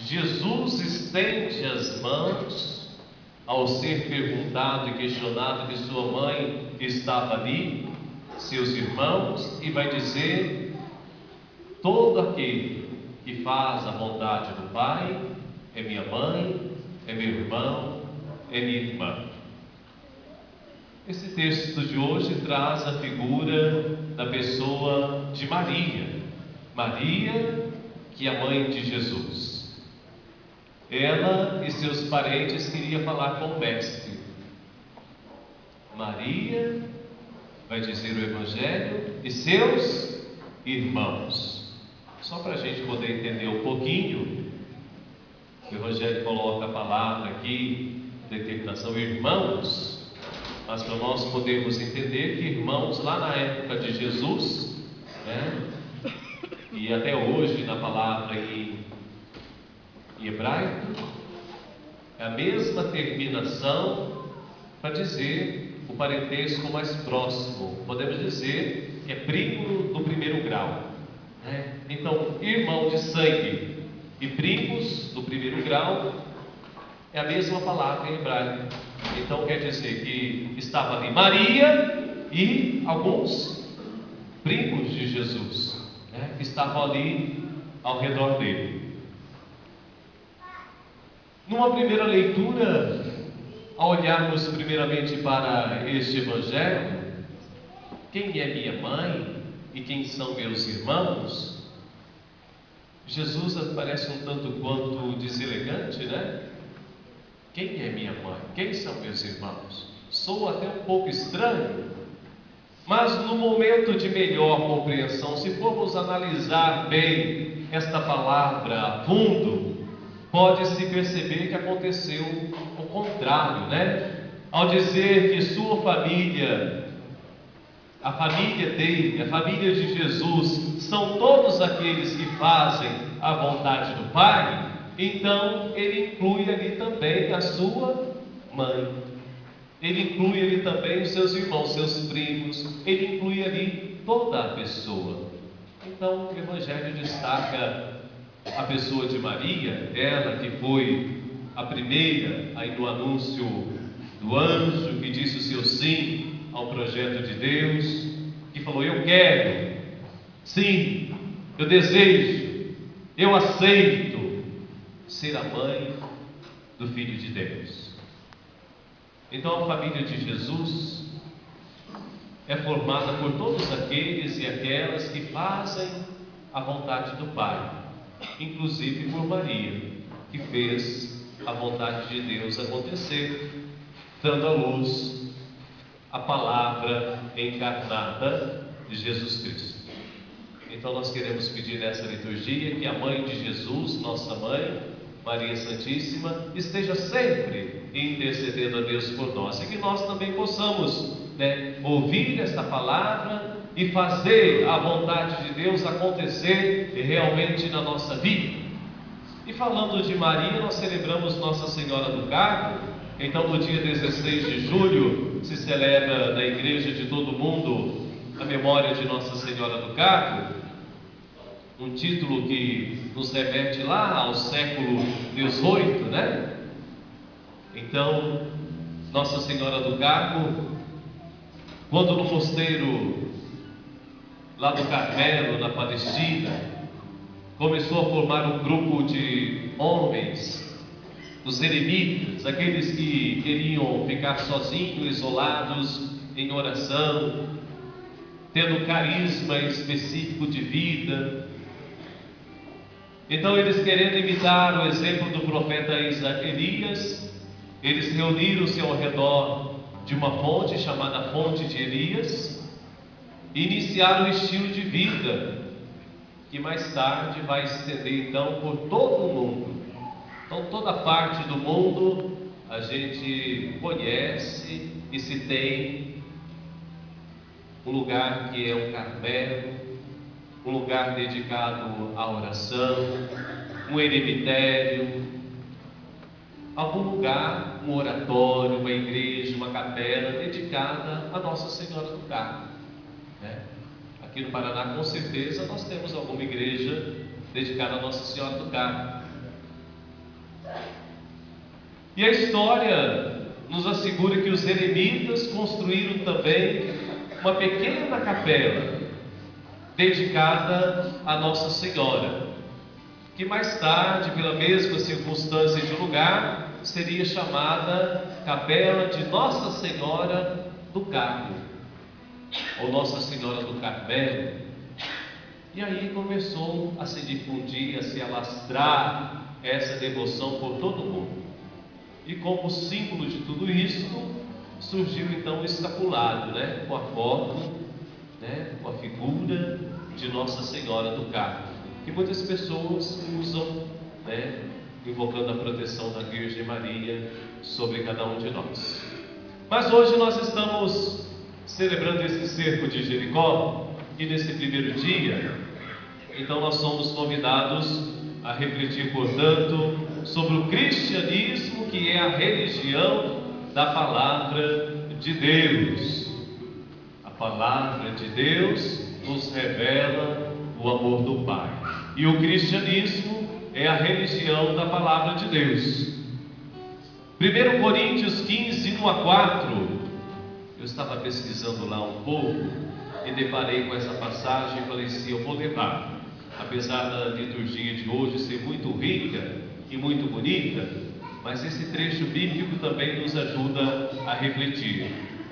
Jesus estende as mãos ao ser perguntado e questionado que sua mãe estava ali, seus irmãos, e vai dizer: todo aquele que faz a vontade do Pai é minha mãe, é meu irmão, é minha irmã. Esse texto de hoje traz a figura da pessoa de Maria. Maria, que é a mãe de Jesus. Ela e seus parentes queriam falar com o Mestre. Maria, vai dizer o Evangelho, e seus irmãos. Só para a gente poder entender um pouquinho, o Evangelho coloca a palavra aqui, determinação irmãos, mas para nós podermos entender que irmãos, lá na época de Jesus, e até hoje na palavra em hebraico, é a mesma terminação para dizer o parentesco mais próximo. Podemos dizer que é primo do primeiro grau. Então, irmão de sangue e primos do primeiro grau é a mesma palavra em hebraico. Então quer dizer que estava ali Maria e alguns primos de Jesus, que estavam ali ao redor dele. Numa primeira leitura, ao olharmos primeiramente para este Evangelho, quem é minha mãe e quem são meus irmãos? Jesus parece um tanto quanto deselegante, Quem é minha mãe? Quem são meus irmãos? Soa até um pouco estranho, mas no momento de melhor compreensão, se formos analisar bem esta palavra a fundo, pode-se perceber que aconteceu o contrário, Ao dizer que sua família, a família dele, a família de Jesus, são todos aqueles que fazem a vontade do Pai, então ele inclui ali também a sua mãe, ele inclui ali também os seus irmãos, seus primos, ele inclui ali toda a pessoa. Então o Evangelho destaca a pessoa de Maria, ela que foi a primeira aí no anúncio do anjo, que disse o seu sim ao projeto de Deus, que falou: eu quero, sim, eu desejo, eu aceito ser a mãe do Filho de Deus. Então a família de Jesus é formada por todos aqueles e aquelas que fazem a vontade do Pai, inclusive por Maria, que fez a vontade de Deus acontecer, dando à luz a palavra encarnada de Jesus Cristo. Então nós queremos pedir nessa liturgia que a mãe de Jesus, nossa mãe, Maria Santíssima, esteja sempre intercedendo a Deus por nós, e que nós também possamos ouvir esta palavra e fazer a vontade de Deus acontecer realmente na nossa vida. E falando de Maria, nós celebramos Nossa Senhora do Carmo. Então no dia 16 de julho se celebra na igreja de todo mundo a memória de Nossa Senhora do Carmo, um título que nos remete lá ao século XVIII, Então, Nossa Senhora do Carmo, quando no mosteiro lá do Carmelo, na Palestina, começou a formar um grupo de homens, os eremitas, aqueles que queriam ficar sozinhos, isolados, em oração, tendo carisma específico de vida. Então eles, querendo imitar o exemplo do profeta Elias, eles reuniram-se ao redor de uma fonte chamada Fonte de Elias e iniciaram um estilo de vida que mais tarde vai se estender então por todo o mundo. Então toda parte do mundo a gente conhece e se tem um lugar que é o Carmelo, um lugar dedicado à oração, um eremitério, algum lugar, um oratório, uma igreja, uma capela dedicada a Nossa Senhora do Carmo. Aqui no Paraná, com certeza, nós temos alguma igreja dedicada a Nossa Senhora do Carmo. E a história nos assegura que os eremitas construíram também uma pequena capela dedicada a Nossa Senhora, que mais tarde, pela mesma circunstância de lugar, seria chamada Capela de Nossa Senhora do Carmo, ou Nossa Senhora do Carmelo. E aí começou a se difundir, a se alastrar essa devoção por todo o mundo. E como símbolo de tudo isso, surgiu então o escapulário, com a foto, com a figura de Nossa Senhora do Carmo, que muitas pessoas usam, invocando a proteção da Virgem Maria sobre cada um de nós. Mas hoje nós estamos celebrando esse cerco de Jericó, e nesse primeiro dia, então nós somos convidados a refletir, portanto, sobre o cristianismo, que é a religião da Palavra de Deus. A Palavra de Deus nos revela o amor do Pai, e o cristianismo é a religião da Palavra de Deus. 1 Coríntios 15, 1 a 4, eu estava pesquisando lá um pouco e deparei com essa passagem e falei, sim, eu vou levar. Apesar da liturgia de hoje ser muito rica e muito bonita, mas esse trecho bíblico também nos ajuda a refletir.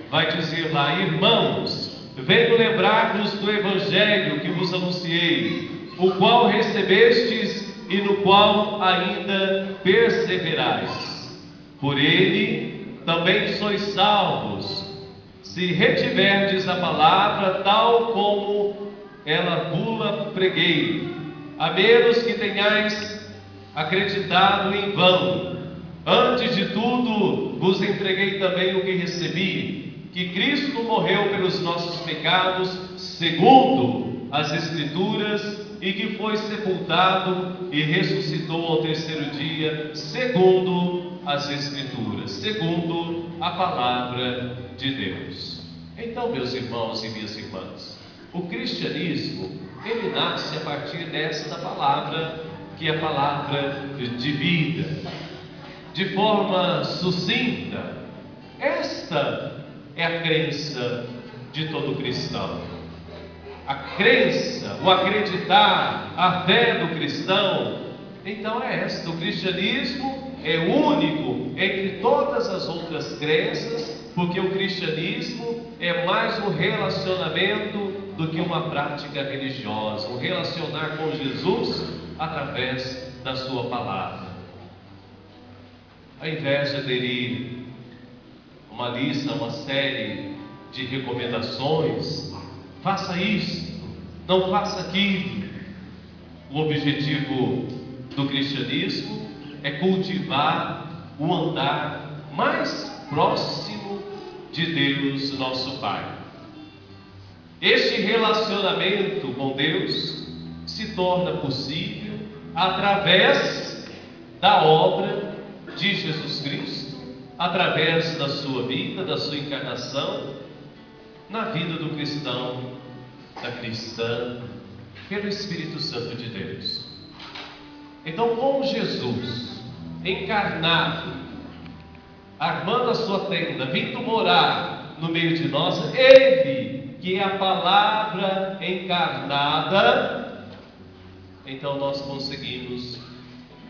Vai dizer lá: irmãos, venho lembrar-vos do Evangelho que vos anunciei, o qual recebestes e no qual ainda perseverais. Por ele também sois salvos, se retiverdes a palavra tal como ela vula preguei, a menos que tenhais acreditado em vão. Antes de tudo, vos entreguei também o que recebi, que Cristo morreu pelos nossos pecados, segundo as Escrituras, e que foi sepultado e ressuscitou ao terceiro dia, segundo as Escrituras, segundo a palavra de Deus. Então, meus irmãos e minhas irmãs, o cristianismo, ele nasce a partir desta palavra, que é a palavra de vida. De forma sucinta, esta é a crença de todo cristão. A crença, o acreditar, a fé do cristão, então é esta. O cristianismo é único entre todas as outras crenças, porque o cristianismo é mais um relacionamento do que uma prática religiosa, um relacionar com Jesus através da sua palavra. Ao invés de aderir uma lista, uma série de recomendações, faça isso, não faça aquilo. O objetivo do cristianismo é cultivar o andar mais próximo de Deus, nosso Pai. Este relacionamento com Deus se torna possível através da obra de Jesus Cristo, através da sua vida, da sua encarnação, na vida do cristão, da cristã, pelo Espírito Santo de Deus. Então, com Jesus encarnado, armando a sua tenda, vindo morar no meio de nós, Ele, que é a palavra encarnada, então nós conseguimos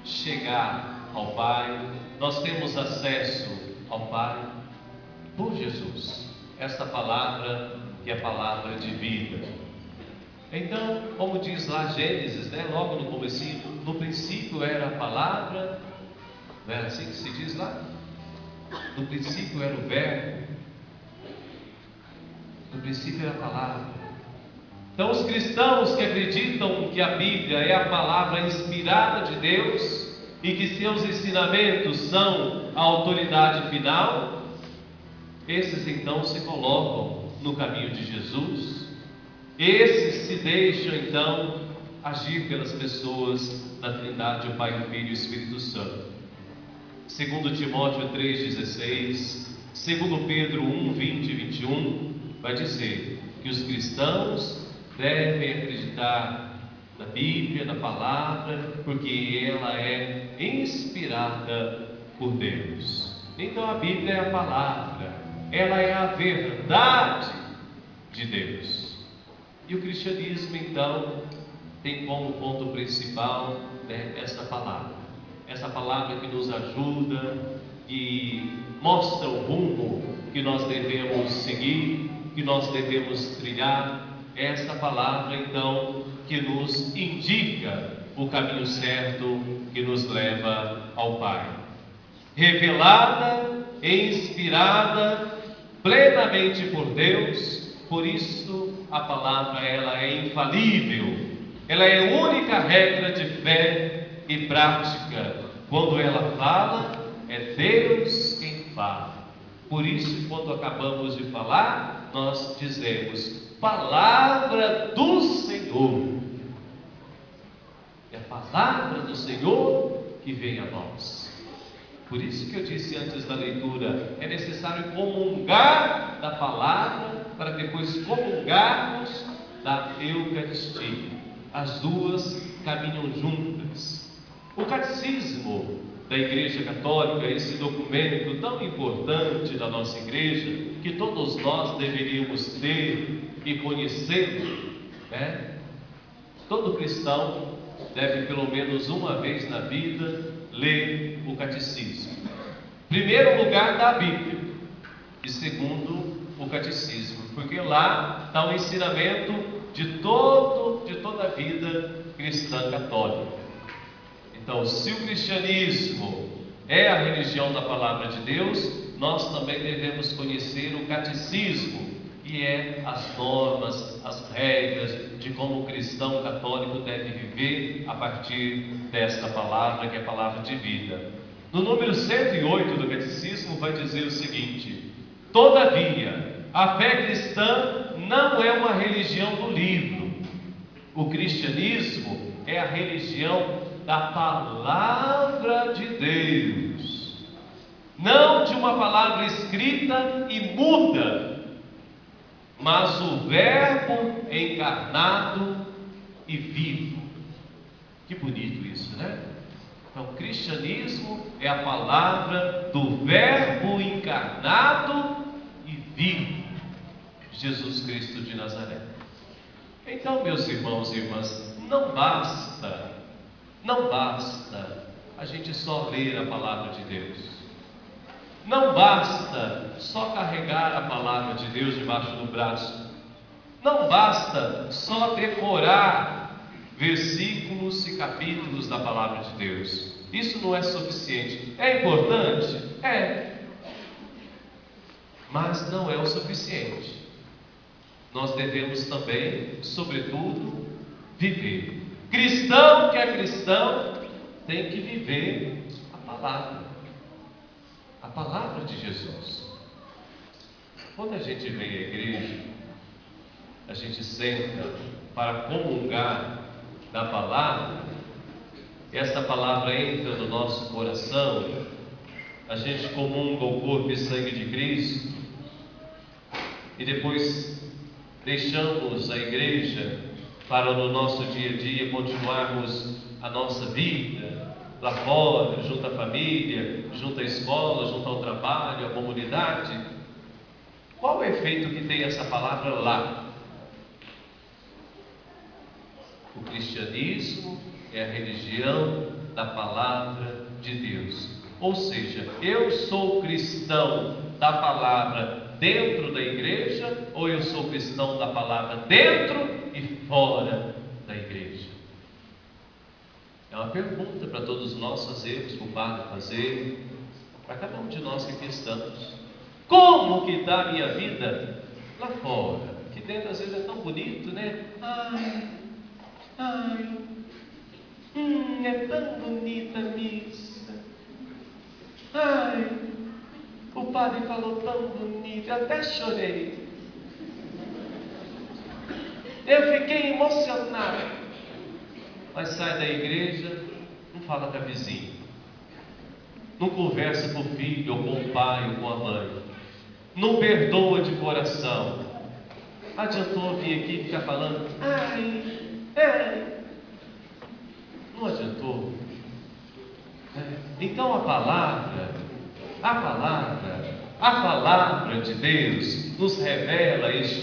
chegar ao Pai, nós temos acesso ao Pai por Jesus. Esta palavra que é a palavra de vida. Então, como diz lá Gênesis, logo no comecinho, no princípio era a palavra, não é assim que se diz lá? No princípio era o verbo, no princípio era a palavra. Então, os cristãos que acreditam que a Bíblia é a palavra inspirada de Deus e que seus ensinamentos são a autoridade final, esses então se colocam no caminho de Jesus. Esses se deixam então agir pelas pessoas da Trindade, o Pai, o Filho e o Espírito Santo. Segundo Timóteo 3,16, segundo Pedro 1, 20 e 21, vai dizer que os cristãos devem acreditar na Bíblia, na palavra, porque ela é inspirada por Deus. Então a Bíblia é a palavra, ela é a verdade de Deus. E o cristianismo, então, tem como ponto principal, essa palavra que nos ajuda, que mostra o rumo que nós devemos seguir, que nós devemos trilhar. Esta palavra, então, que nos indica o caminho certo que nos leva ao Pai. Revelada e inspirada plenamente por Deus, por isso a palavra ela é infalível, ela é a única regra de fé e prática. Quando ela fala, é Deus quem fala. Por isso, quando acabamos de falar, nós dizemos: palavra do Senhor. É a palavra do Senhor que vem a nós. Por isso que eu disse antes da leitura, é necessário comungar da palavra para depois comungarmos da Eucaristia. As duas caminham juntas. O catecismo da Igreja Católica, esse documento tão importante da nossa Igreja, que todos nós deveríamos ter e conhecer, Todo cristão deve pelo menos uma vez na vida ler o catecismo. Primeiro lugar da Bíblia e segundo o catecismo, porque lá está o ensinamento de toda a vida cristã católica. Então, se o cristianismo é a religião da palavra de Deus, nós também devemos conhecer o catecismo, que é as normas, as regras de como o cristão católico deve viver a partir desta palavra, que é a palavra de vida. No número 108 do catecismo vai dizer o seguinte: todavia, a fé cristã não é uma religião do livro. O cristianismo é a religião da palavra de Deus, não de uma palavra escrita e muda, mas o Verbo encarnado e vivo. Que bonito isso, né? Então, o cristianismo é a palavra do Verbo encarnado e vivo, Jesus Cristo de Nazaré. Então, meus irmãos e irmãs, não basta a gente só ler a palavra de Deus. Não basta só carregar a palavra de Deus debaixo do braço. Não basta só decorar versículos e capítulos da palavra de Deus. Isso não é suficiente. É importante? É. Mas não é o suficiente. Nós devemos também, sobretudo, viver. Cristão que é cristão tem que viver a palavra de Jesus. Quando a gente vem à igreja, a gente senta para comungar da palavra, essa palavra entra no nosso coração, a gente comunga o corpo e sangue de Cristo, e depois deixamos a igreja para no nosso dia a dia continuarmos a nossa vida lá fora, junto à família, junto à escola, junto ao trabalho, à comunidade. Qual o efeito que tem essa palavra lá? O cristianismo é a religião da palavra de Deus. Ou seja, eu sou cristão da palavra dentro da igreja, ou eu sou cristão da palavra dentro e fora da igreja? É uma pergunta para todos nós fazermos, para o padre fazer, para cada um de nós que aqui estamos. Como que está a minha vida lá fora? Que dentro às vezes é tão bonito, né? É tão bonita a missa. O padre falou tão bonito, eu até chorei. Eu fiquei emocionado. Mas sai da igreja, não fala com a vizinha, não conversa com o filho, ou com o pai, ou com a mãe, não perdoa de coração. Adiantou vir aqui e ficar falando, não adiantou. Então a palavra de Deus nos revela este